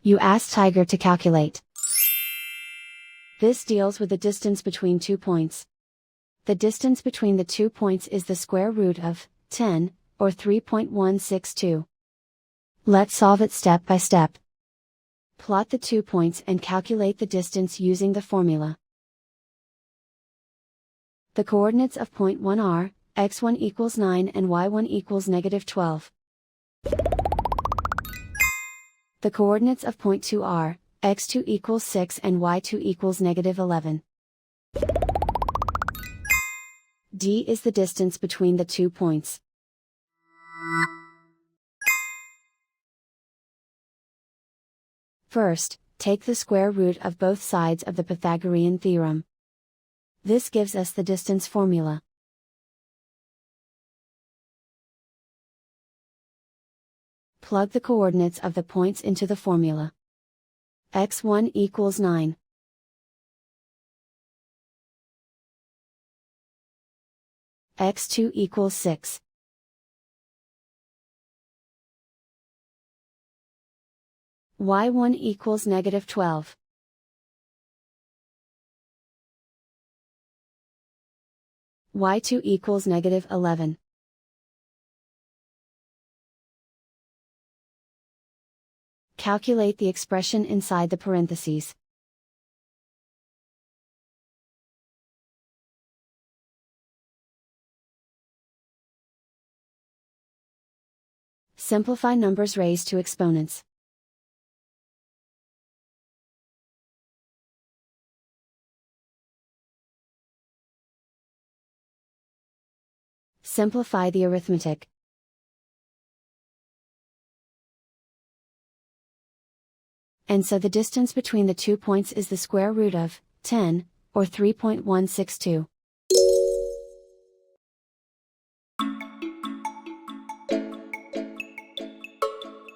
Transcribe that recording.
You ask Tiger to calculate. This deals with the distance between 2 points. The distance between the 2 points is the square root of 10, or 3.162. Let's solve it step by step. Plot the 2 points and calculate the distance using the formula. The coordinates of point 1 are, x1 equals 9 and y1 equals -12. The coordinates of point 2 are, x2 equals 6 and y2 equals -11. D is the distance between the 2 points. First, take the square root of both sides of the Pythagorean theorem. This gives us the distance formula. Plug the coordinates of the points into the formula. x1 equals 9. x2 equals 6. y1 equals -12. y2 equals -11. Calculate the expression inside the parentheses. Simplify numbers raised to exponents. Simplify the arithmetic. And so the distance between the 2 points is the square root of 10, or 3.162.